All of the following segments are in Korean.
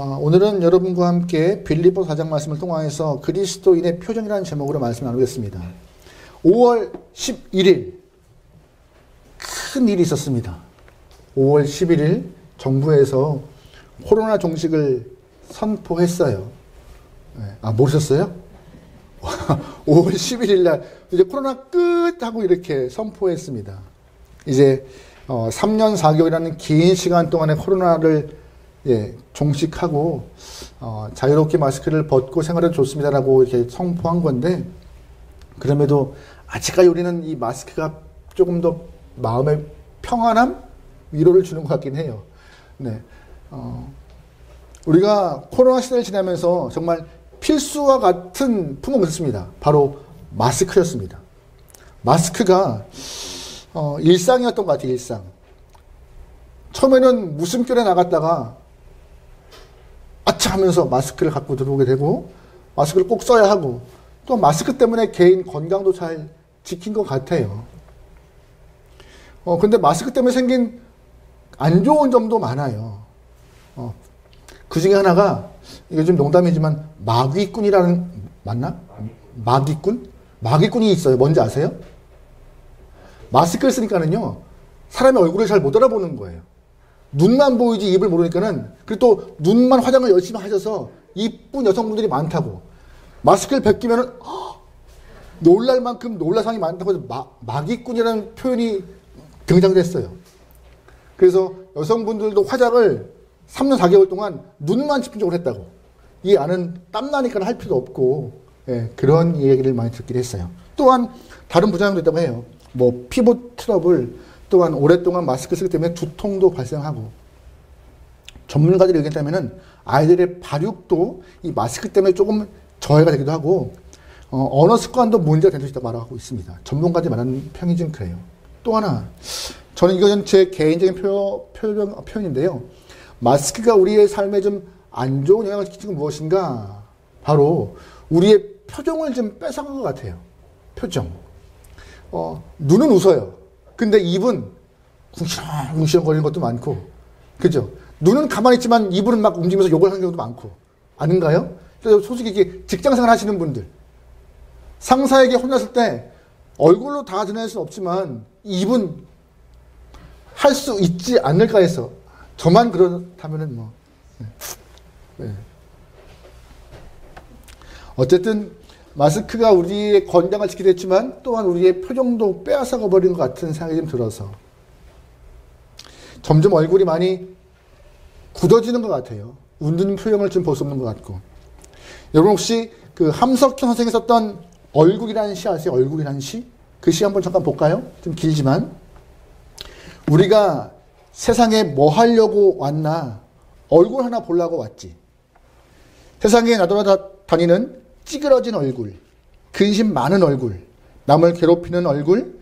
오늘은 여러분과 함께 빌립보 4장 말씀을 통하여서 그리스도인의 표정이라는 제목으로 말씀 나누겠습니다. 5월 11일 큰 일이 있었습니다. 5월 11일 정부에서 코로나 종식을 선포했어요. 모르셨어요? 5월 11일 날 이제 코로나 끝 하고 이렇게 선포했습니다. 이제 3년 4개월이라는 긴 시간 동안의 코로나를 종식하고 자유롭게 마스크를 벗고 생활해도 좋습니다라고 이렇게 선포한 건데, 그럼에도 아직까지 우리는 이 마스크가 조금 더 마음의 평안함, 위로를 주는 것 같긴 해요. 우리가 코로나 시대를 지나면서 정말 필수와 같은 품목을 썼습니다. 바로 마스크였습니다. 마스크가 일상이었던 것 같아요. 일상. 처음에는 무심결에 나갔다가 아차 하면서 마스크를 갖고 들어오게 되고, 마스크를 꼭 써야 하고, 또 마스크 때문에 개인 건강도 잘 지킨 것 같아요. 근데 마스크 때문에 생긴 안 좋은 점도 많아요. 그 중에 하나가, 이게 좀 농담이지만, 마귀꾼이라는, 맞나? 마귀꾼? 마귀꾼이 있어요. 뭔지 아세요? 마스크를 쓰니까는요, 사람의 얼굴을 잘 못 알아보는 거예요. 눈만 보이지 입을 모르니까는, 그리고 또 눈만 화장을 열심히 하셔서 이쁜 여성분들이 많다고. 마스크를 벗기면은 놀랄 만큼 놀랄 상황이 많다고 해서 마귀꾼이라는 표현이 등장됐어요. 그래서 여성분들도 화장을 3년 4개월 동안 눈만 집중적으로 했다고. 이 안은 땀나니까 할 필요 없고, 그런 얘기를 많이 듣기도 했어요. 또한 다른 부작용도 있다고 해요. 피부 트러블, 또한 오랫동안 마스크 쓰기 때문에 두통도 발생하고, 전문가들이 얘기했다면은 아이들의 발육도 이 마스크 때문에 조금 저해가 되기도 하고, 언어 습관도 문제가 될 수 있다고 말하고 있습니다. 전문가들이 말하는 평이 좀 그래요. 또 하나, 저는 이건 제 개인적인 표현인데요. 마스크가 우리의 삶에 좀 안 좋은 영향을 끼치는 건 무엇인가? 바로 우리의 표정을 좀 뺏어간 것 같아요. 표정. 눈은 웃어요. 근데 입은 궁시렁궁시렁 거리는 것도 많고, 그죠? 눈은 가만히 있지만 입은 막 움직이면서 욕을 하는 경우도 많고, 아닌가요? 그래서 솔직히 이게 직장생활 하시는 분들, 상사에게 혼났을 때 얼굴로 다 드러낼 수는 없지만 입은 할 수 있지 않을까 해서, 저만 그렇다면은 어쨌든 마스크가 우리의 건강을 지키게 됐지만 또한 우리의 표정도 빼앗아가 버린 것 같은 생각이 좀 들어서 점점 얼굴이 많이 굳어지는 것 같아요. 웃는 표정을 좀 볼 수 없는 것 같고. 여러분 혹시 그 함석현 선생이 썼던 얼굴이라는 시 아세요? 얼굴이라는 시? 그 시 한번 잠깐 볼까요? 좀 길지만, 우리가 세상에 뭐 하려고 왔나? 얼굴 하나 보려고 왔지. 세상에 나돌아다니는 찌그러진 얼굴, 근심 많은 얼굴, 남을 괴롭히는 얼굴,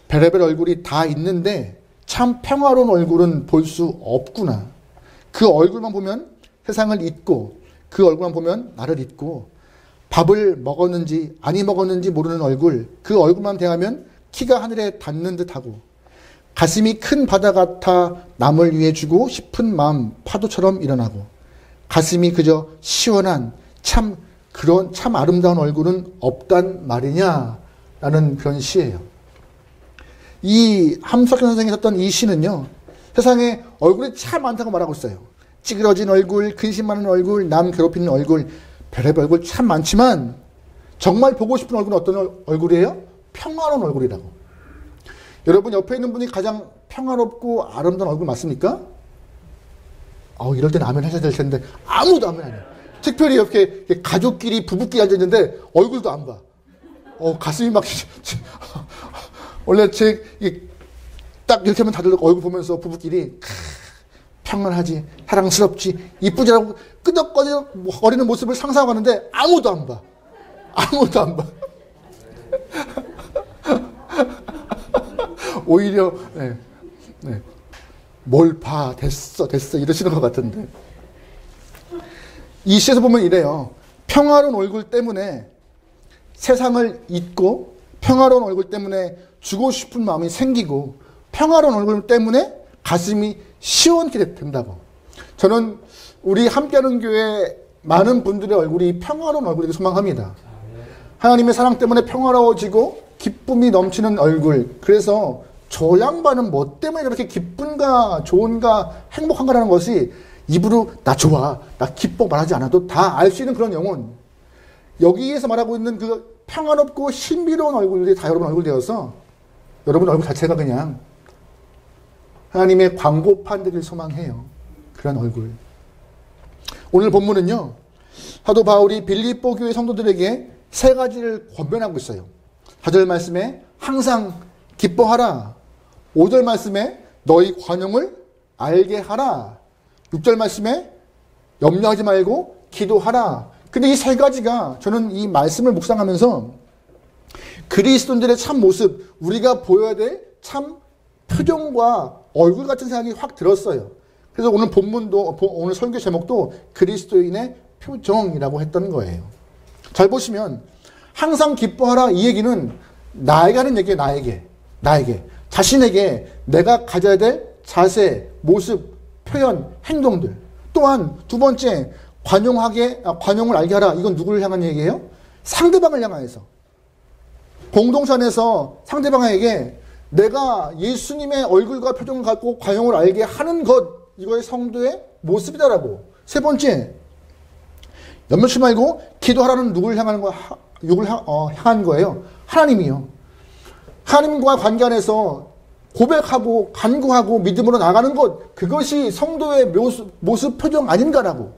별의별 얼굴이 다 있는데 참 평화로운 얼굴은 볼 수 없구나. 그 얼굴만 보면 세상을 잊고, 그 얼굴만 보면 나를 잊고, 밥을 먹었는지 아니 먹었는지 모르는 얼굴, 그 얼굴만 대하면 키가 하늘에 닿는 듯하고, 가슴이 큰 바다 같아 남을 위해 주고 싶은 마음 파도처럼 일어나고, 가슴이 그저 시원한 참 아름다운 얼굴은 없단 말이냐라는 그런 시예요. 이 함석현 선생이 썼던 이 시는요, 세상에 얼굴이 참 많다고 말하고 있어요. 찌그러진 얼굴, 근심 많은 얼굴, 남 괴롭히는 얼굴, 별의별 얼굴 참 많지만 정말 보고 싶은 얼굴은 어떤 얼굴이에요? 평화로운 얼굴이라고. 여러분 옆에 있는 분이 가장 평화롭고 아름다운 얼굴 맞습니까? 이럴 때는 아멘 하셔야 될 텐데 아무도 아멘 안 해요. 특별히 이렇게 가족끼리 부부끼리 앉아있는데 얼굴도 안 봐. 가슴이 막 원래 딱 이렇게 하면 다들 얼굴 보면서 부부끼리 평안하지, 사랑스럽지, 이쁘지라고 끄덕거리는 모습을 상상하는데 아무도 안 봐. 아무도 안 봐. 오히려 뭘 봐, 됐어 이러시는 것 같은데, 이 시에서 보면 이래요. 평화로운 얼굴 때문에 세상을 잊고, 평화로운 얼굴 때문에 주고 싶은 마음이 생기고, 평화로운 얼굴 때문에 가슴이 시원케 된다고. 저는 우리 함께하는 교회 많은 분들의 얼굴이 평화로운 얼굴이길 소망합니다. 하나님의 사랑 때문에 평화로워지고 기쁨이 넘치는 얼굴. 그래서 저 양반은 뭐 때문에 그렇게 기쁜가 좋은가 행복한가라는 것이 입으로 나 좋아, 나 기뻐 말하지 않아도 다 알 수 있는 그런 영혼. 여기에서 말하고 있는 그 평화롭고 신비로운 얼굴들이 다 여러분 얼굴 되어서 여러분 얼굴 자체가 그냥 하나님의 광고판 되길 소망해요. 그런 얼굴. 오늘 본문은요, 사도 바울이 빌립보 교회 성도들에게 세 가지를 권면하고 있어요. 4절 말씀에 항상 기뻐하라. 5절 말씀에 너희 관용을 알게 하라. 6절 말씀에 염려하지 말고 기도하라. 근데 이 세 가지가 저는 이 말씀을 묵상하면서 그리스도인들의 참 모습, 우리가 보여야 될 참 표정과 얼굴 같은 생각이 확 들었어요. 그래서 오늘 본문도, 오늘 설교 제목도 그리스도인의 표정이라고 했던 거예요. 잘 보시면 항상 기뻐하라 이 얘기는 나에게 하는 얘기예요. 나에게. 자신에게 내가 가져야 될 자세, 모습, 표현, 행동들. 또한 두 번째, 관용을 알게 하라. 이건 누구를 향한 얘기예요? 상대방을 향하여서. 공동체 안에서 상대방에게 내가 예수님의 얼굴과 표정을 갖고 관용을 알게 하는 것, 이거의 성도의 모습이다라고. 세 번째, 염려치 말고 기도하라는 누구를 향하는 향한 거예요? 하나님이요. 하나님과 관계 안에서 고백하고 간구하고 믿음으로 나가는 것, 그것이 성도의 모습 표정 아닌가라고.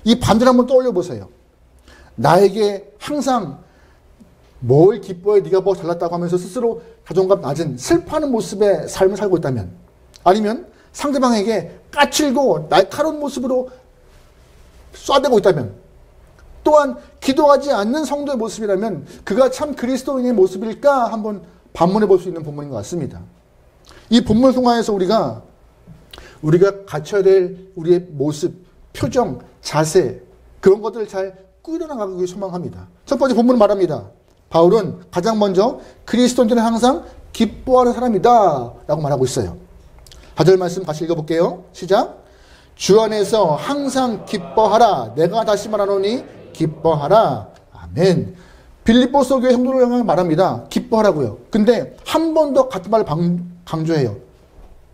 이 반대를 한번 떠올려 보세요. 나에게 항상 뭘 기뻐해 네가 뭐 잘났다고 하면서 스스로 자존감 낮은 슬퍼하는 모습의 삶을 살고 있다면, 아니면 상대방에게 까칠고 날카로운 모습으로 쏴대고 있다면, 또한 기도하지 않는 성도의 모습이라면 그가 참 그리스도인의 모습일까 한번 반문해 볼 수 있는 본문인 것 같습니다. 이 본문을 통하여서 우리가 갖춰야 될 우리의 모습, 표정, 자세, 그런 것들을 잘 꾸려나가기 소망합니다. 첫 번째 본문은 말합니다. 바울은 가장 먼저 그리스도인들은 항상 기뻐하는 사람이다 라고 말하고 있어요. 4절 말씀 같이 읽어볼게요. 시작. 주 안에서 항상 기뻐하라. 내가 다시 말하노니 기뻐하라. 아멘. 빌립보서 교회 성도를 향해 말합니다. 기뻐하라고요. 근데 한 번 더 같은 말을 강조해요.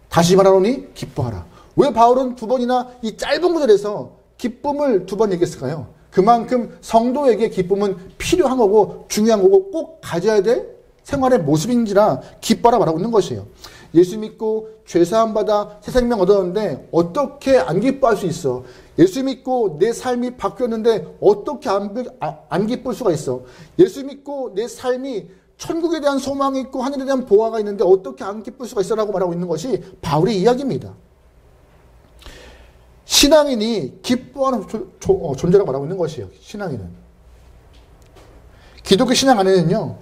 다시 말하노니 기뻐하라. 왜 바울은 두 번이나 이 짧은 구절에서 기쁨을 두 번 얘기했을까요? 그만큼 성도에게 기쁨은 필요한 거고 중요한 거고 꼭 가져야 될 생활의 모습인지라 기뻐하라 말하고 있는 것이에요. 예수 믿고 죄사함 받아 새 생명 얻었는데 어떻게 안 기뻐할 수 있어? 예수 믿고 내 삶이 바뀌었는데 어떻게 안 기쁠 수가 있어? 예수 믿고 내 삶이 천국에 대한 소망이 있고 하늘에 대한 보화가 있는데 어떻게 안 기쁠 수가 있어? 라고 말하고 있는 것이 바울의 이야기입니다. 신앙인이 기뻐하는 존재라고 말하고 있는 것이에요. 신앙인은. 기독교 신앙 안에는요,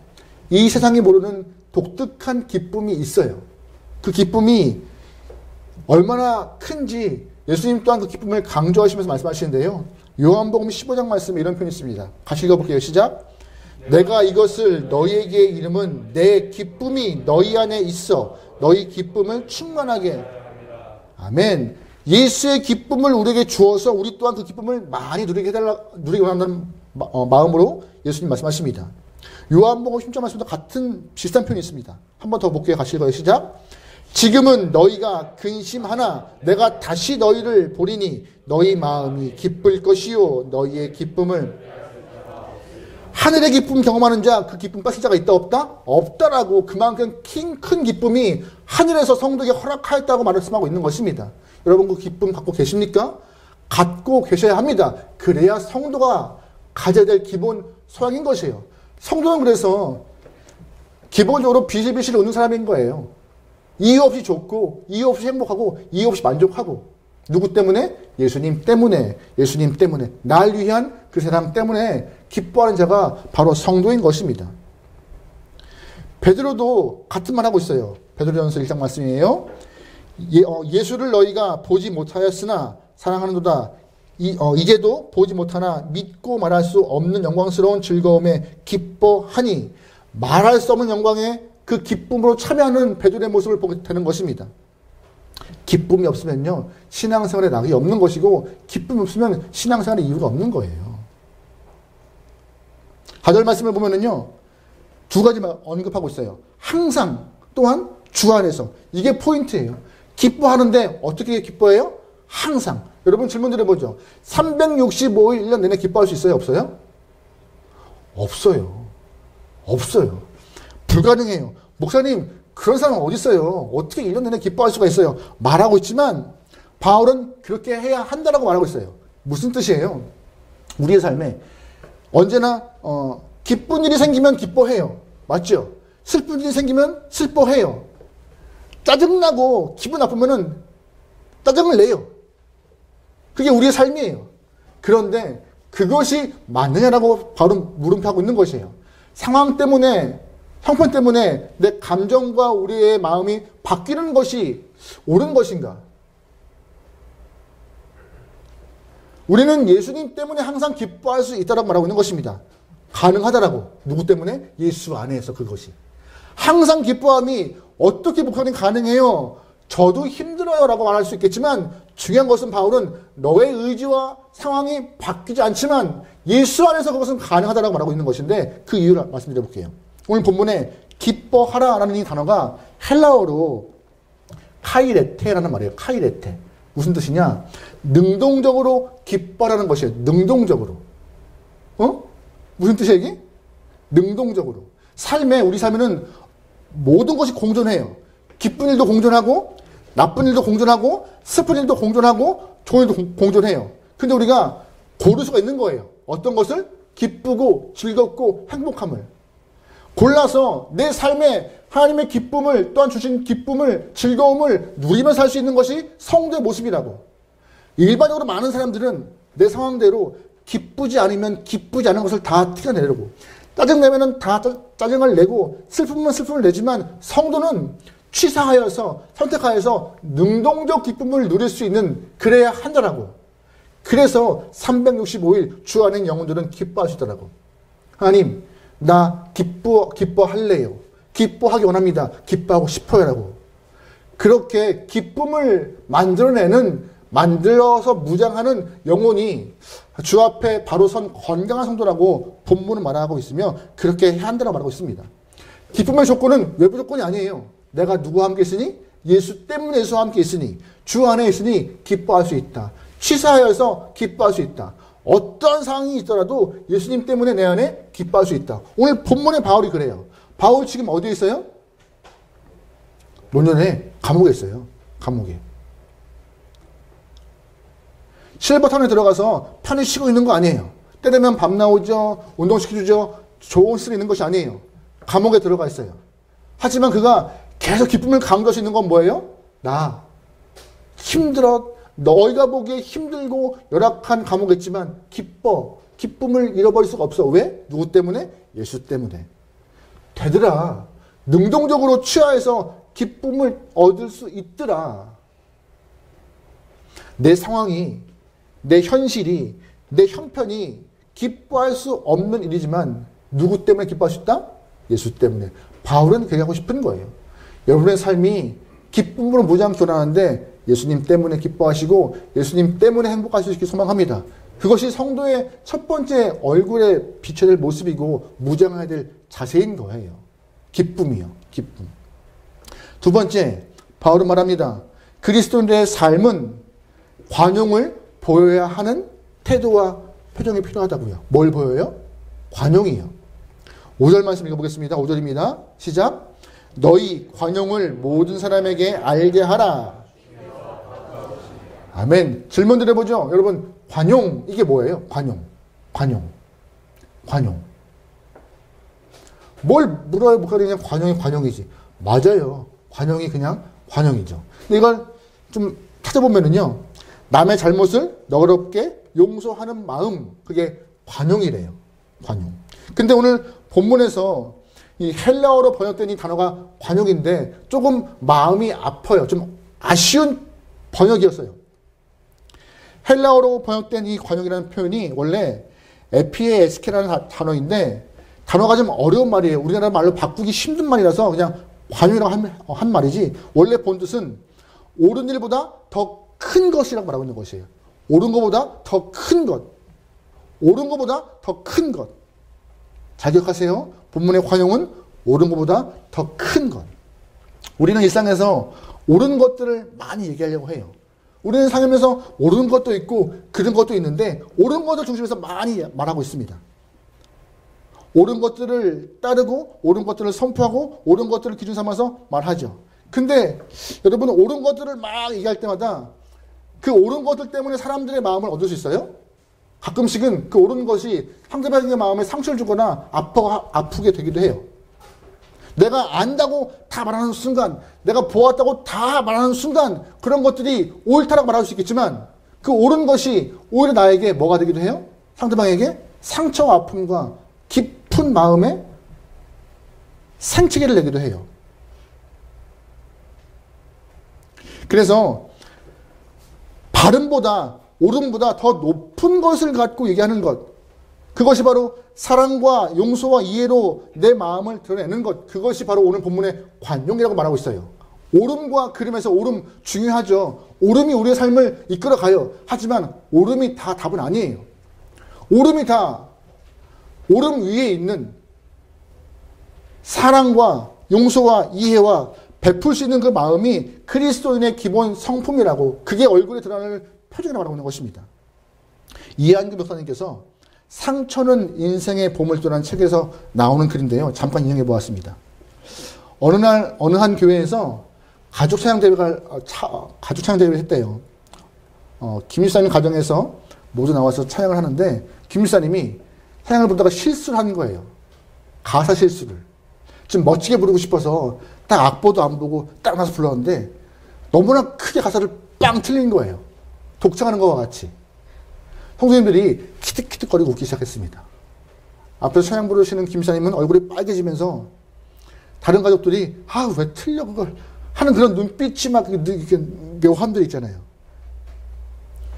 이 세상이 모르는 독특한 기쁨이 있어요. 그 기쁨이 얼마나 큰지 예수님 또한 그 기쁨을 강조하시면서 말씀하시는데요. 요한복음 15장 말씀에 이런 표현이 있습니다. 같이 읽어볼게요. 시작. 내가 이것을 너희에게 이름은 내 기쁨이 너희 안에 있어 너희 기쁨을 충만하게. 아멘. 예수의 기쁨을 우리에게 주어서 우리 또한 그 기쁨을 많이 누리게 원한다는 마음으로 예수님 말씀하십니다. 요한복음 10장 말씀도 같은 비슷한 표현이 있습니다. 한 번 더 볼게요. 같이 읽어요. 시작. 지금은 너희가 근심하나 내가 다시 너희를 보리니 너희 마음이 기쁠 것이요 너희의 기쁨을. 하늘의 기쁨 경험하는 자, 그 기쁨 뺏을 자가 있다 없다? 없다라고. 그만큼 큰 기쁨이 하늘에서 성도에게 허락하였다고 말씀하고 있는 것입니다. 여러분 그 기쁨 갖고 계십니까? 갖고 계셔야 합니다. 그래야 성도가 가져야 될 기본 소양인 것이에요. 성도는 그래서 기본적으로 비실비실 웃는 사람인 거예요. 이유 없이 좋고 이유 없이 행복하고 이유 없이 만족하고. 누구 때문에? 예수님 때문에. 예수님 때문에. 날 위한 그 사랑 때문에 기뻐하는 자가 바로 성도인 것입니다. 베드로도 같은 말 하고 있어요. 베드로전서 1장 말씀이에요. 예수를 너희가 보지 못하였으나 사랑하는도다. 이제도 보지 못하나 믿고 말할 수 없는 영광스러운 즐거움에 기뻐하니. 말할 수 없는 영광에 그 기쁨으로 참여하는 베드로의 모습을 보게 되는 것입니다. 기쁨이 없으면요, 신앙생활에 낙이 없는 것이고, 기쁨이 없으면 신앙생활에 이유가 없는 거예요. 4절 말씀을 보면은요, 두 가지만 언급하고 있어요. 항상, 또한 주 안에서. 이게 포인트예요. 기뻐하는데 어떻게 기뻐해요? 항상. 여러분 질문 드려보죠. 365일 1년 내내 기뻐할 수 있어요? 없어요? 없어요. 없어요. 불가능해요. 목사님, 그런 사람 어디 있어요? 어떻게 1년 내내 기뻐할 수가 있어요? 말하고 있지만 바울은 그렇게 해야 한다라고 말하고 있어요. 무슨 뜻이에요? 우리의 삶에 언제나 기쁜 일이 생기면 기뻐해요. 맞죠? 슬픈 일이 생기면 슬퍼해요. 짜증나고 기분 나쁘면은 짜증을 내요. 그게 우리의 삶이에요. 그런데 그것이 맞느냐라고 바울은 물음표하고 있는 것이에요. 상황 때문에, 형편 때문에 내 감정과 우리의 마음이 바뀌는 것이 옳은 것인가? 우리는 예수님 때문에 항상 기뻐할 수 있다고 말하고 있는 것입니다. 가능하다라고. 누구 때문에? 예수 안에서 그것이. 항상 기뻐함이 어떻게 목사님 가능해요? 저도 힘들어요 라고 말할 수 있겠지만 중요한 것은 바울은 너의 의지와 상황이 바뀌지 않지만 예수 안에서 그것은 가능하다라고 말하고 있는 것인데 그 이유를 말씀드려 볼게요. 오늘 본문에 기뻐하라 라는 이 단어가 헬라어로 카이레테라는 말이에요. 카이레테. 무슨 뜻이냐? 능동적으로 기뻐라는 것이에요. 능동적으로. 무슨 뜻이에요 이게? 능동적으로. 우리 삶에는 모든 것이 공존해요. 기쁜 일도 공존하고 나쁜 일도 공존하고 슬픈 일도 공존하고 좋은 일도 공존해요. 근데 우리가 고를 수가 있는 거예요. 어떤 것을? 기쁘고 즐겁고 행복함을. 골라서 내 삶에 하나님의 기쁨을 또한 주신 기쁨을 즐거움을 누리며 살 수 있는 것이 성도의 모습이라고. 일반적으로 많은 사람들은 내 상황대로 기쁘지 않으면 기쁘지 않은 것을 다 티가 내려고 짜증내면은 다 짜증을 내고 슬픔은 슬픔을 내지만 성도는 취사하여서 선택하여서 능동적 기쁨을 누릴 수 있는 그래야 한다라고. 그래서 365일 주 안에 영혼들은 기뻐할 수 있다라고. 하나님 나 기뻐할래요. 기뻐하기 원합니다. 기뻐하고 싶어요라고. 그렇게 기쁨을 만들어서 무장하는 영혼이 주 앞에 바로 선 건강한 성도라고 본문은 말하고 있으며 그렇게 해야 한다고 말하고 있습니다. 기쁨의 조건은 외부 조건이 아니에요. 내가 누구와 함께 있으니? 예수 때문에 예수와 함께 있으니 주 안에 있으니 기뻐할 수 있다. 취사하여서 기뻐할 수 있다. 어떤 상황이 있더라도 예수님 때문에 내 안에 기뻐할 수 있다. 오늘 본문에 바울이 그래요. 바울 지금 어디에 있어요? 노년에 감옥에 있어요. 감옥에. 실버타운에 들어가서 편히 쉬고 있는 거 아니에요. 때 되면 밥 나오죠. 운동시켜주죠. 좋은 시설이 있는 것이 아니에요. 감옥에 들어가 있어요. 하지만 그가 계속 기쁨을 강조할 수 있는 건 뭐예요? 나 힘들어. 너희가 보기에 힘들고 열악한 감옥이지만 기쁨을 잃어버릴 수가 없어. 왜? 누구 때문에? 예수 때문에. 되더라. 능동적으로 취하해서 기쁨을 얻을 수 있더라. 내 상황이, 내 현실이, 내 형편이 기뻐할 수 없는 일이지만 누구 때문에 기뻐할 수 있다? 예수 때문에. 바울은 그렇게 하고 싶은 거예요. 여러분의 삶이 기쁨으로 무장 교란하는데 예수님 때문에 기뻐하시고 예수님 때문에 행복할 수 있기를 소망합니다. 그것이 성도의 첫 번째 얼굴에 비춰야 될 모습이고 무장해야 될 자세인 거예요. 기쁨이요. 기쁨. 두 번째, 바울은 말합니다. 그리스도인의 삶은 관용을 보여야 하는 태도와 표정이 필요하다고요. 뭘 보여요? 관용이요. 5절 말씀 읽어보겠습니다. 5절입니다. 시작. 너희 관용을 모든 사람에게 알게 하라. 아멘. 질문 드려보죠. 여러분, 관용, 이게 뭐예요? 관용. 뭘 물어요? 그냥 관용이지. 맞아요. 관용이 그냥 관용이죠. 근데 이걸 좀 찾아보면은요, 남의 잘못을 너그럽게 용서하는 마음, 그게 관용이래요. 관용. 근데 오늘 본문에서 이 헬라어로 번역된 이 단어가 관용인데 조금 마음이 아파요. 좀 아쉬운 번역이었어요. 헬라어로 번역된 이 관용이라는 표현이 원래 에피에스케라는 단어인데 단어가 좀 어려운 말이에요. 우리나라 말로 바꾸기 힘든 말이라서 그냥 관용이라고 한 말이지 원래 본 뜻은 옳은 일보다 더 큰 것이라고 말하고 있는 것이에요. 옳은 것보다 더 큰 것. 옳은 것보다 더 큰 것. 잘 기억하세요. 본문의 관용은 옳은 것보다 더 큰 것. 우리는 일상에서 옳은 것들을 많이 얘기하려고 해요. 우리는 살면서 옳은 것도 있고 그런 것도 있는데 옳은 것을 중심에서 많이 말하고 있습니다. 옳은 것들을 따르고 옳은 것들을 선포하고 옳은 것들을 기준 삼아서 말하죠. 근데 여러분 옳은 것들을 막 얘기할 때마다 그 옳은 것들 때문에 사람들의 마음을 얻을 수 있어요? 가끔씩은 그 옳은 것이 상대방의 마음에 상처를 주거나 아프게 되기도 해요. 내가 안다고 다 말하는 순간, 내가 보았다고 다 말하는 순간 그런 것들이 옳다라고 말할 수 있겠지만 그 옳은 것이 오히려 나에게 뭐가 되기도 해요? 상대방에게 상처와 아픔과 깊은 마음에 생채기를 내기도 해요. 그래서 바른보다 옳음보다 더 높은 것을 갖고 얘기하는 것, 그것이 바로 사랑과 용서와 이해로 내 마음을 드러내는 것, 그것이 바로 오늘 본문의 관용이라고 말하고 있어요. 옳음과 그름에서 옳음 중요하죠. 옳음이 우리의 삶을 이끌어가요. 하지만 옳음이 다 답은 아니에요. 옳음이 다 옳음 위에 있는 사랑과 용서와 이해와 베풀 수 있는 그 마음이 그리스도인의 기본 성품이라고, 그게 얼굴에 드러나는 표정이라고 말하고 있는 것입니다. 이한규 목사님께서 상처는 인생의 보물도라는 책에서 나오는 글인데요. 잠깐 인용해 보았습니다. 어느 한 교회에서 가족 찬양 대회를 했대요. 김 집사님 가정에서 모두 나와서 찬양을 하는데 김 집사님이 찬양을 부르다가 실수를 한 거예요. 가사 실수를. 좀 멋지게 부르고 싶어서 딱 악보도 안 보고 딱 나서 불렀는데 너무나 크게 가사를 빵 틀린 거예요. 독창하는 것과 같이. 성도님들이 키득키득거리고 웃기 시작했습니다. 앞에서 찬양 부르시는 김 집사님은 얼굴이 빨개지면서 다른 가족들이 왜 틀려 그걸 하는 그런 눈빛이 막 묘함들 있잖아요.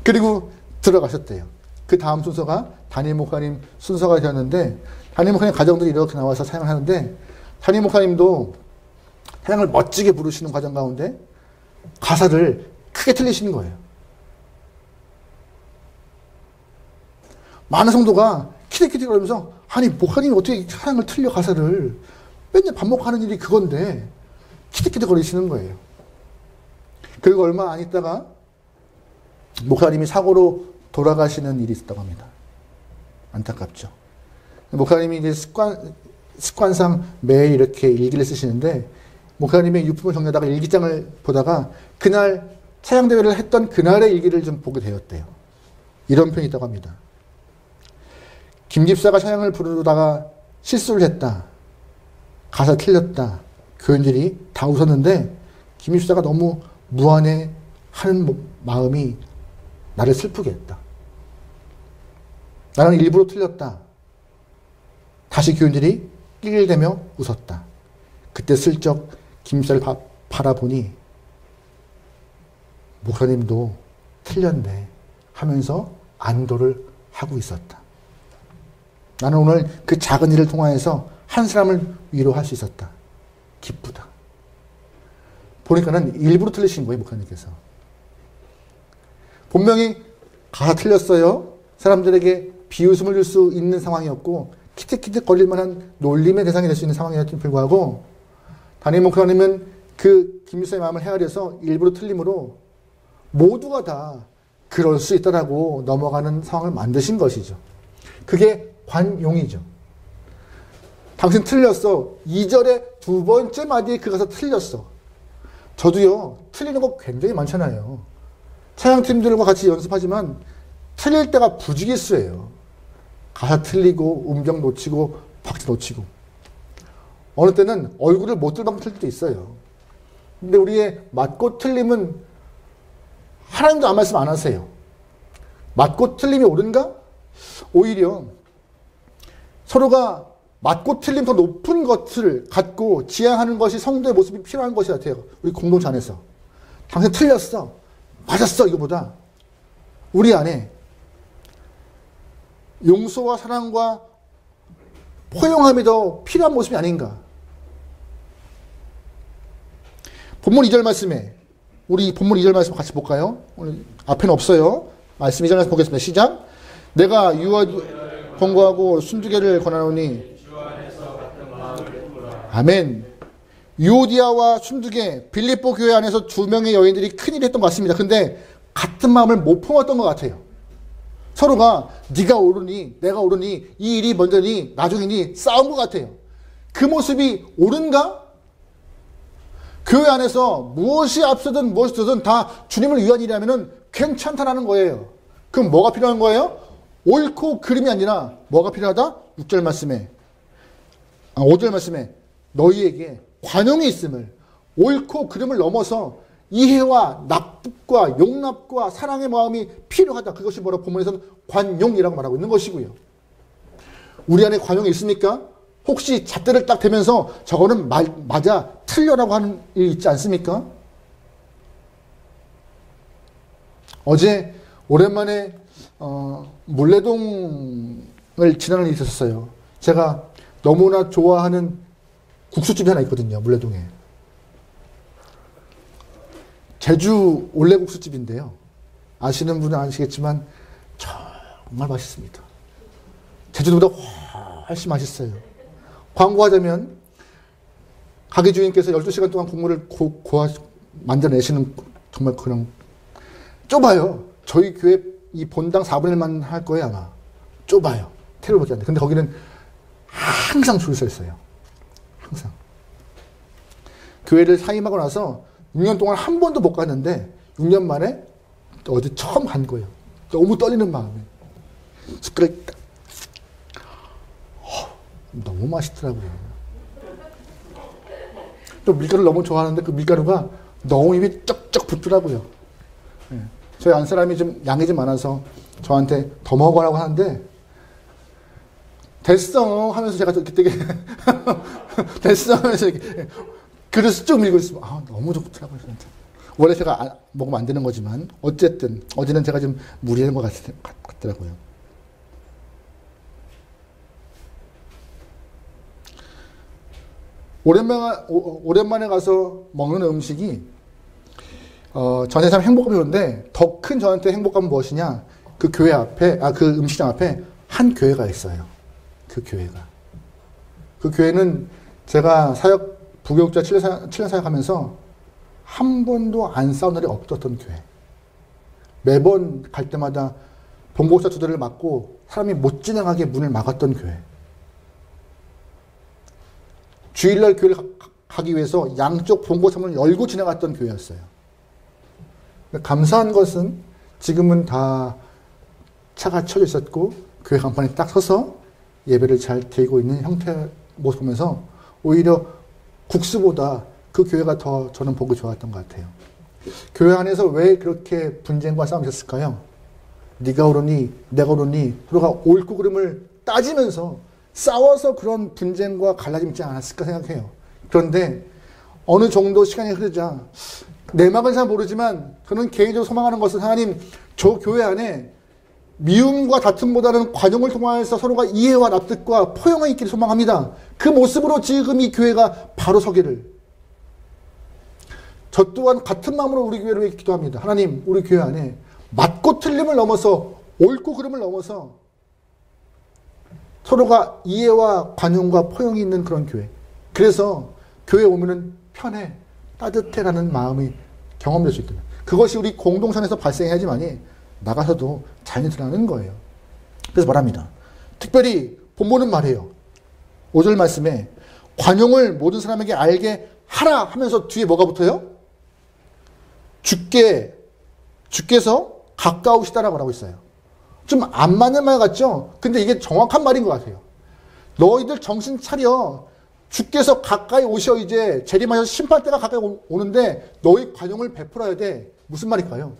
그리고 들어가셨대요. 그 다음 순서가 담임 목사님 순서가 되었는데 담임 목사님 가정들이 이렇게 나와서 찬양을 하는데 담임 목사님도 찬양을 멋지게 부르시는 과정 가운데 가사를 크게 틀리시는 거예요. 많은 성도가 키득키득 거리면서 아니 목사님이 어떻게 찬양을 틀려 가사를 맨날 반복하는 일이 그건데 키득키득 거리시는 거예요. 그리고 얼마 안 있다가 목사님이 사고로 돌아가시는 일이 있었다고 합니다. 안타깝죠. 목사님이 이제 습관상 매일 이렇게 일기를 쓰시는데 목사님의 유품을 정리하다가 일기장을 보다가 그날 찬양대회를 했던 그날의 일기를 좀 보게 되었대요. 이런 편이 있다고 합니다. 김 집사가 찬양을 부르다가 실수를 했다. 가사 틀렸다. 교인들이 다 웃었는데 김 집사가 너무 무안해 하는 마음이 나를 슬프게 했다. 나는 일부러 틀렸다. 다시 교인들이 낄낄대며 웃었다. 그때 슬쩍 김 집사를 바라보니 목사님도 틀렸네 하면서 안도를 하고 있었다. 나는 오늘 그 작은 일을 통하여서 한 사람을 위로할 수 있었다. 기쁘다. 보니까는 일부러 틀리신 거예요, 목사님께서. 분명히 가사 틀렸어요. 사람들에게 비웃음을 줄 수 있는 상황이었고 키득키득 거릴 만한 놀림의 대상이 될 수 있는 상황이었음에도 불구하고 담임 목사님은 그 김집사의 마음을 헤아려서 일부러 틀림으로 모두가 다 그럴 수 있다라고 넘어가는 상황을 만드신 것이죠. 그게 관용이죠. 당신 틀렸어. 2절의 두 번째 마디에 그 가사 틀렸어. 저도요, 틀리는 거 굉장히 많잖아요. 찬양팀들과 같이 연습하지만 틀릴 때가 부지기수예요. 가사 틀리고 음정 놓치고 박자 놓치고 어느 때는 얼굴을 못 들 만큼 틀릴 때도 있어요. 근데 우리의 맞고 틀림은 하나님도 아무 말씀 안 하세요. 맞고 틀림이 옳은가? 오히려 서로가 맞고 틀림 더 높은 것을 갖고 지향하는 것이 성도의 모습이 필요한 것이 같아요. 우리 공동체 안에서. 당신 틀렸어. 맞았어. 이거보다 우리 안에 용서와 사랑과 포용함이 더 필요한 모습이 아닌가. 본문 2절 말씀에 우리 본문 2절 말씀 같이 볼까요? 오늘 앞에는 없어요. 말씀 2절 말씀 보겠습니다. 시작. 내가 유아 권고하고 순두개를 권하노니 아멘. 유오디아와 순두개 빌립보 교회 안에서 두 명의 여인들이 큰일 했던 것 같습니다. 근데 같은 마음을 못 품었던 것 같아요. 서로가 네가 옳으니 내가 옳으니 이 일이 먼저니 나중이니 싸운 것 같아요. 그 모습이 옳은가? 교회 안에서 무엇이 앞서든 무엇이 뒤든 다 주님을 위한 일이라면 괜찮다라는 거예요. 그럼 뭐가 필요한 거예요? 옳고 그름이 아니라 뭐가 필요하다? 6절 말씀에 5절 말씀에 너희에게 관용이 있음을, 옳고 그름을 넘어서 이해와 납득과 용납과 사랑의 마음이 필요하다. 그것이 뭐라고 본문에서는 관용이라고 말하고 있는 것이고요. 우리 안에 관용이 있습니까? 혹시 잣대를 딱 대면서 저거는 맞아 틀려라고 하는 일 있지 않습니까? 어제 오랜만에 물레동을 지나는 일이 있었어요. 제가 너무나 좋아하는 국수집이 하나 있거든요. 물레동에. 제주 올레국수집인데요. 아시는 분은 아시겠지만 정말 맛있습니다. 제주도보다 훨씬 맛있어요. 광고하자면 가게 주인께서 12시간 동안 국물을 만들어내시는 정말 그런 좁아요. 저희 교회 이 본당 4분의 1만 할 거예요 아마. 좁아요. 테러밖에 안 돼. 근데 거기는 항상 줄 서 있어요. 항상. 교회를 사임하고 나서 6년 동안 한 번도 못 갔는데 6년 만에 어제 처음 간 거예요. 너무 떨리는 마음에. 숟가락 너무 맛있더라고요. 또 밀가루를 너무 좋아하는데 그 밀가루가 너무 입이 쩍쩍 붙더라고요. 네. 저희 안 사람이 좀 양이 좀 많아서 저한테 더 먹으라고 하는데 됐어 하면서 제가 그때 됐어 하면서 이렇게 그릇을 쭉 밀고 있으면 너무 좋더라고요. 진짜. 원래 제가 먹으면 안 되는 거지만 어쨌든 어제는 제가 좀 무리한 것 같더라고요. 오랜만에 가서 먹는 음식이 저한테 참 행복감이었는데 더 큰 저한테 행복감은 무엇이냐? 그 교회 앞에 그 음식점 앞에 한 교회가 있어요. 그 교회는 제가 부교육자 7년 사역하면서 한 번도 안 싸운 날이 없었던 교회. 매번 갈 때마다 봉고차 2대를 막고 사람이 못 지나가게 문을 막았던 교회. 주일날 교회를 가기 위해서 양쪽 봉고차 문을 열고 지나갔던 교회였어요. 감사한 것은 지금은 다 차가 쳐져 있었고 교회 간판에 딱 서서 예배를 잘 드리고 있는 형태 모습 보면서 오히려 국수보다 그 교회가 더 저는 보기 좋았던 것 같아요. 교회 안에서 왜 그렇게 분쟁과 싸움이 있었을까요? 네가 옳으니 내가 옳으니 서로가 옳고 그름을 따지면서 싸워서 그런 분쟁과 갈라짐이 있지 않았을까 생각해요. 그런데 어느 정도 시간이 흐르자 내막은 잘 모르지만 저는 개인적으로 소망하는 것은 하나님 저 교회 안에 미움과 다툼보다는 관용을 통해서 서로가 이해와 납득과 포용이 있기를 소망합니다. 그 모습으로 지금 이 교회가 바로 서기를. 저 또한 같은 마음으로 우리 교회를 위해 기도합니다. 하나님 우리 교회 안에 맞고 틀림을 넘어서 옳고 그름을 넘어서 서로가 이해와 관용과 포용이 있는 그런 교회. 그래서 교회에 오면은 편해, 따뜻해라는 마음이 경험될 수 있거든요. 그것이 우리 공동선에서 발생해야지만이 나가서도 잘 드러나는 거예요. 그래서 말합니다. 특별히 본문은 말해요. 5절 말씀에 관용을 모든 사람에게 알게 하라 하면서 뒤에 뭐가 붙어요? 주께서 가까우시다라고 하고 있어요. 좀 안 맞는 말 같죠? 근데 이게 정확한 말인 것 같아요. 너희들 정신 차려. 주께서 가까이 오셔. 이제 재림하셔서 심판대가 가까이 오는데 너희 관용을 베풀어야 돼. 무슨 말일까요?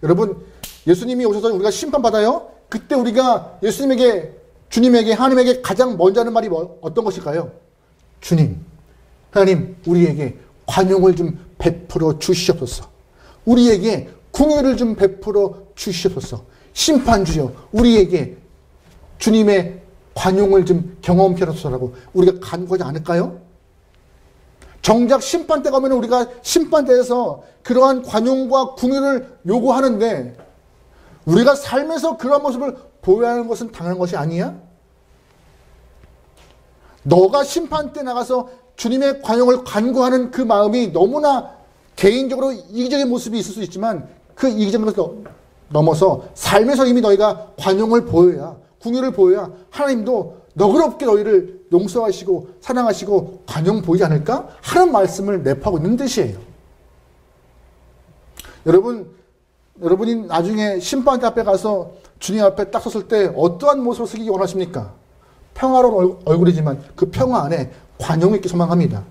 여러분 예수님이 오셔서 우리가 심판받아요. 그때 우리가 예수님에게 주님에게 하나님에게 가장 먼저 하는 말이 어떤 것일까요? 주님 하나님 우리에게 관용을 좀 베풀어 주시옵소서. 우리에게 긍휼을 좀 베풀어 주시옵소서. 심판주여 우리에게 주님의 관용을 좀 경험케 하소서라고 우리가 간구하지 않을까요? 정작 심판대가 오면 우리가 심판대에서 그러한 관용과 궁유를 요구하는데 우리가 삶에서 그러한 모습을 보여야 하는 것은 당연한 것이 아니야? 너가 심판대 나가서 주님의 관용을 간구하는 그 마음이 너무나 개인적으로 이기적인 모습이 있을 수 있지만 그 이기적인 것을 넘어서 삶에서 이미 너희가 관용을 보여야, 궁유를 보여야 하나님도 너그럽게 너희를 용서하시고 사랑하시고 관용 보이지 않을까 하는 말씀을 내포하고 있는 뜻이에요. 여러분이 나중에 심판대 앞에 가서 주님 앞에 딱 섰을 때 어떠한 모습을 쓰기 원하십니까? 평화로운 얼굴이지만 그 평화 안에 관용이 있기 소망합니다.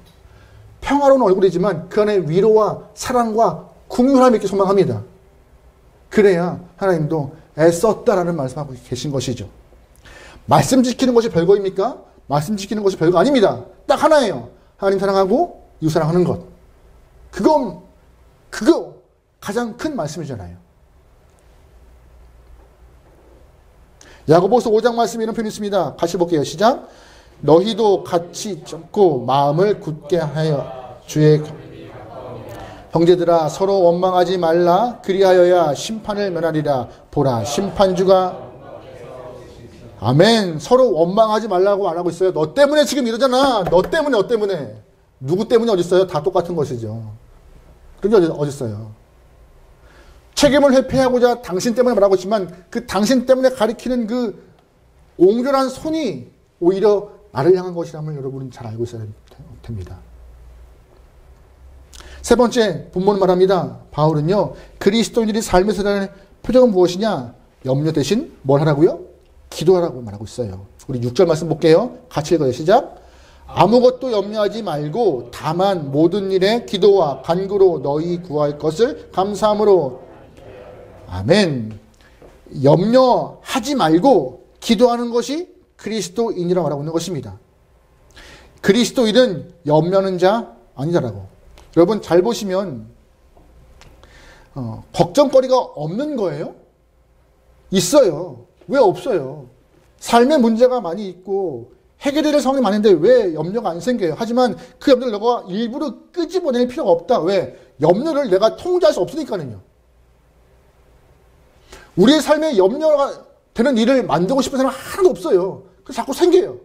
평화로운 얼굴이지만 그 안에 위로와 사랑과 궁유함이 있기 소망합니다. 그래야 하나님도 애썼다라는 말씀하고 계신 것이죠. 말씀 지키는 것이 별거입니까? 말씀 지키는 것이 별거 아닙니다. 딱 하나예요. 하나님 사랑하고 이웃 사랑하는 것. 그거 가장 큰 말씀이잖아요. 야고보서 5장 말씀에 이런 표현이 있습니다. 같이 볼게요. 시작. 너희도 같이 참고 마음을 굳게 하여 주의 형제들아 서로 원망하지 말라. 그리하여야 심판을 면하리라. 보라 심판주가 아멘. 서로 원망하지 말라고 안 하고 있어요. 너 때문에 지금 이러잖아. 너 때문에. 누구 때문에 어딨어요? 다 똑같은 것이죠. 그게 어딨어요? 책임을 회피하고자 당신 때문에 말하고 있지만 그 당신 때문에 가리키는 그 옹졸한 손이 오히려 나를 향한 것이라면 여러분은 잘 알고 있어야 됩니다. 세 번째 본문은 말합니다. 바울은요. 그리스도인들이 삶에서 드러나는 표정은 무엇이냐? 염려 대신 뭘 하라고요? 기도하라고 말하고 있어요. 우리 6절 말씀 볼게요. 같이 읽어요. 시작. 아무것도 염려하지 말고 다만 모든 일에 기도와 간구로 너희 구할 것을 감사함으로 아멘. 염려하지 말고 기도하는 것이 그리스도인이라고 말하고 있는 것입니다. 그리스도인은 염려하는 자 아니다라고. 여러분 잘 보시면 걱정거리가 없는 거예요? 있어요. 왜 없어요? 삶에 문제가 많이 있고 해결해야 될 상황이 많은데 왜 염려가 안 생겨요? 하지만 그 염려를 너가 일부러 끄집어낼 필요가 없다. 왜? 염려를 내가 통제할 수 없으니까는요. 우리의 삶에 염려가 되는 일을 만들고 싶은 사람은 하나도 없어요. 그래서 자꾸 생겨요.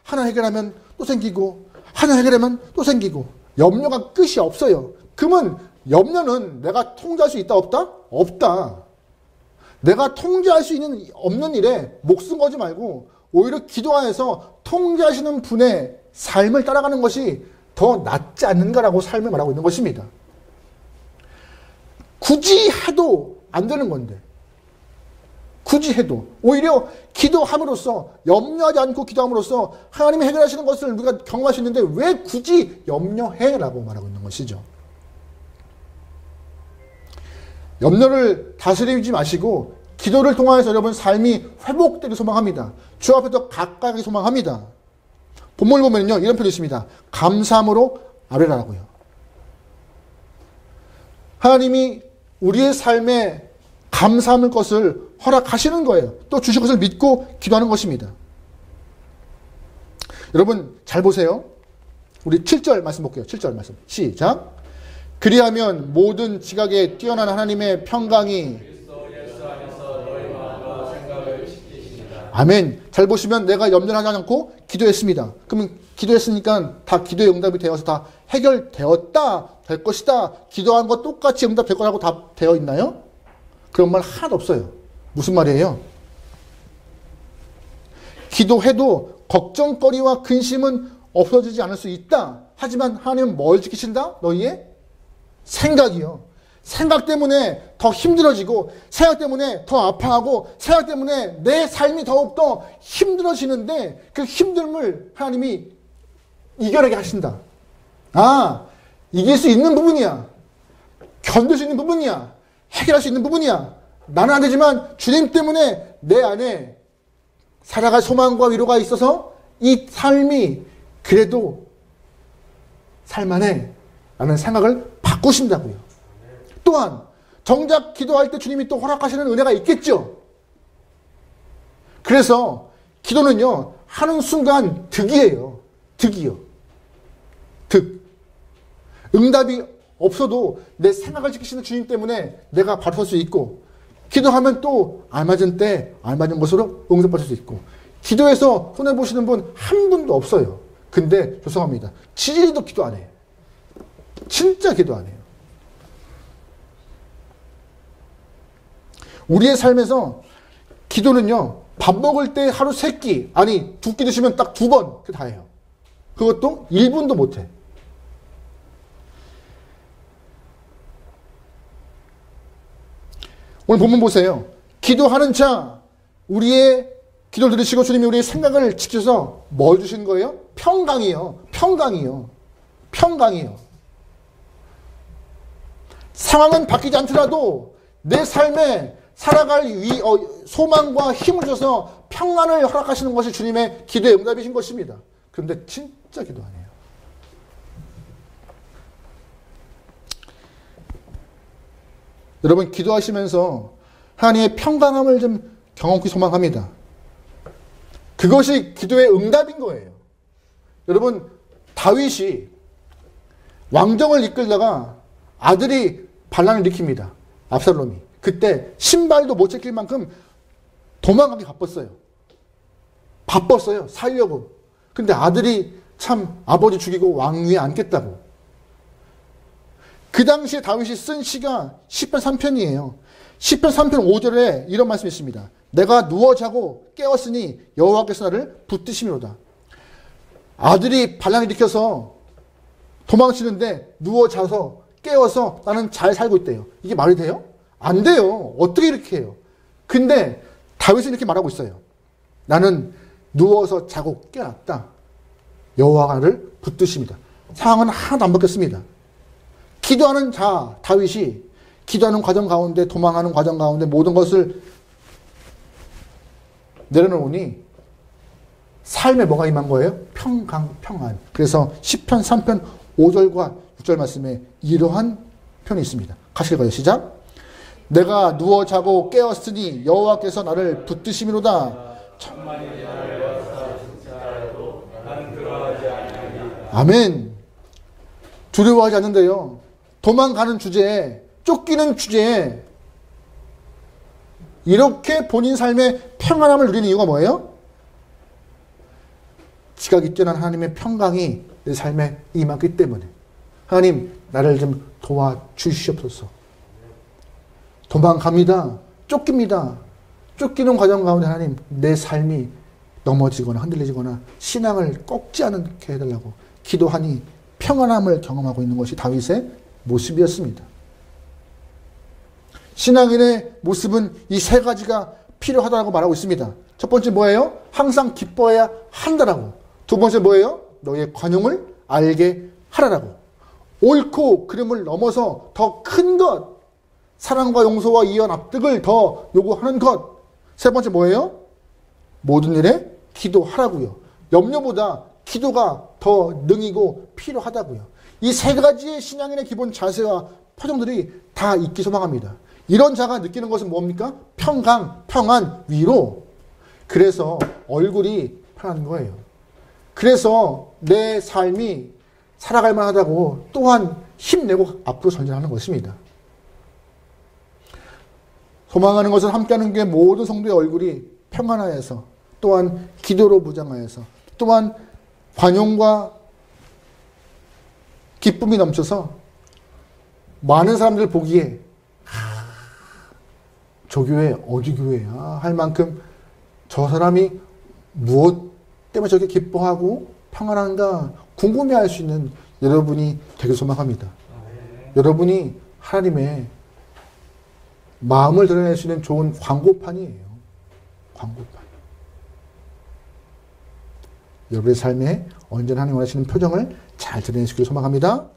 하나 해결하면 또 생기고 하나 해결하면 또 생기고 염려가 끝이 없어요. 그러면 염려는 내가 통제할 수 있다 없다? 없다. 내가 통제할 수 있는 없는 일에 목숨 걸지 말고 오히려 기도하여서 통제하시는 분의 삶을 따라가는 것이 더 낫지 않는가라고 삶을 말하고 있는 것입니다. 굳이 해도 안 되는 건데 굳이 해도 오히려 기도함으로써 염려하지 않고 기도함으로써 하나님이 해결하시는 것을 우리가 경험할 수 있는데 왜 굳이 염려해라고 말하고 있는 것이죠. 염려를 다스리지 마시고 기도를 통하여서 여러분 삶이 회복되기 소망합니다. 주 앞에 더 가까이 소망합니다. 본문을 보면요 이런 표현이 있습니다. 감사함으로 아뢰라라고요. 하나님이 우리의 삶에 감사함을 것을 허락하시는 거예요. 또 주실 것을 믿고 기도하는 것입니다. 여러분 잘 보세요. 우리 7절 말씀 볼게요. 7절 말씀 시작. 그리하면 모든 지각에 뛰어난 하나님의 평강이 아멘. 잘 보시면 내가 염려하지 않고 기도했습니다. 그러면 기도했으니까 다 기도의 응답이 되어서 다 해결되었다 될 것이다. 기도한 거 똑같이 응답될 거라고 다 되어 있나요? 그런 말 하나도 없어요. 무슨 말이에요? 기도해도 걱정거리와 근심은 없어지지 않을 수 있다. 하지만 하나님은 뭘 지키신다? 너희의 생각이요. 생각 때문에 더 힘들어지고 생각 때문에 더 아파하고 생각 때문에 내 삶이 더욱더 힘들어지는데 그 힘듦을 하나님이 이겨내게 하신다. 아, 이길 수 있는 부분이야. 견딜 수 있는 부분이야. 해결할 수 있는 부분이야. 나는 안 되지만 주님 때문에 내 안에 살아갈 소망과 위로가 있어서 이 삶이 그래도 살만해 라는 생각을 바꾸신다고요. 또한 정작 기도할 때 주님이 또 허락하시는 은혜가 있겠죠. 그래서 기도는요 하는 순간 득이에요. 득이요. 득. 응답이 없어도 내 생각을 지키시는 주님 때문에 내가 바로 설 수 있고, 기도하면 또 알맞은 때 알맞은 것으로 응답받을 수 있고, 기도해서 손해보시는 분 한 분도 없어요. 근데 죄송합니다. 지지리도 기도 안 해요. 진짜 기도 안 해요. 우리의 삶에서 기도는요, 밥 먹을 때 하루 3끼, 아니 2끼 드시면 딱 2번, 그 다 해요. 그것도 1분도 못 해. 오늘 본문 보세요. 기도하는 자, 우리의 기도를 들으시고 주님이 우리의 생각을 지켜서 뭘 주시는 거예요? 평강이요. 평강이요. 평강이요. 상황은 바뀌지 않더라도 내 삶에 살아갈 소망과 힘을 주셔서 평안을 허락하시는 것이 주님의 기도의 응답이신 것입니다. 그런데 진짜 기도 안 해요. 여러분, 기도하시면서 하나님의 평강함을 좀 경험히 소망합니다. 그것이 기도의 응답인 거예요. 여러분, 다윗이 왕정을 이끌다가 아들이 반란을 일으킵니다. 압살롬이. 그때 신발도 못 챙길 만큼 도망가기 바빴어요. 바빴어요. 살려고. 근데 아들이 참 아버지 죽이고 왕위에 앉겠다고. 그 당시에 다윗이 쓴 시가 시편 3편이에요. 시편 3편 5절에 이런 말씀이 있습니다. 내가 누워 자고 깨었으니 여호와께서 나를 붙드시미로다. 아들이 반란을 일으켜서 도망치는데 누워 자서 깨어서 나는 잘 살고 있대요. 이게 말이 돼요? 안 돼요. 어떻게 이렇게 해요? 근데 다윗은 이렇게 말하고 있어요. 나는 누워서 자고 깨어났다. 여호와가 나를 붙드십니다. 상황은 하나도 안 바뀌었습니다. 기도하는 자 다윗이 기도하는 과정 가운데, 도망하는 과정 가운데 모든 것을 내려놓으니 삶에 뭐가 임한 거예요? 평강, 평안. 그래서 시편 3편 5절과 6절 말씀에 이러한 편이 있습니다. 같이 읽어요. 시작. 내가 누워 자고 깨었으니 여호와께서 나를 붙드심이로다. 아멘. 두려워하지 않는데요. 도망가는 주제에, 쫓기는 주제에 이렇게 본인 삶의 평안함을 누리는 이유가 뭐예요? 지각이 뛰어난 하나님의 평강이 내 삶에 임하기 때문에. 하나님, 나를 좀 도와주시옵소서. 도망갑니다. 쫓깁니다. 쫓기는 과정 가운데 하나님, 내 삶이 넘어지거나 흔들리거나 신앙을 꺾지 않게 해달라고 기도하니 평안함을 경험하고 있는 것이 다윗의 모습이었습니다. 신앙인의 모습은 이 3가지가 필요하다고 말하고 있습니다. 첫 번째 뭐예요? 항상 기뻐해야 한다라고. 두 번째 뭐예요? 너의 관용을 알게 하라라고. 옳고 그름을 넘어서 더 큰 것, 사랑과 용서와 이해 납득을 더 요구하는 것. 세 번째 뭐예요? 모든 일에 기도하라고요. 염려보다 기도가 더 능이고 필요하다고요. 이 3가지의 신앙인의 기본 자세와 표정들이 다 있기 소망합니다. 이런 자가 느끼는 것은 뭡니까? 평강, 평안, 위로. 그래서 얼굴이 편한 거예요. 그래서 내 삶이 살아갈 만하다고 또한 힘내고 앞으로 전진하는 것입니다. 소망하는 것은 함께하는 게 모든 성도의 얼굴이 평안하여서, 또한 기도로 무장하여서, 또한 관용과 기쁨이 넘쳐서 많은 사람들 보기에 저 교회 어디 교회야 할 만큼 저 사람이 무엇 때문에 저렇게 기뻐하고 평안한가 궁금해할 수 있는 여러분이 되길 소망합니다. 여러분이 하나님의 마음을 드러낼 수 있는 좋은 광고판이에요. 광고판. 여러분의 삶에 언제나 하나님 원하시는 표정을 잘 드러내시길 소망합니다.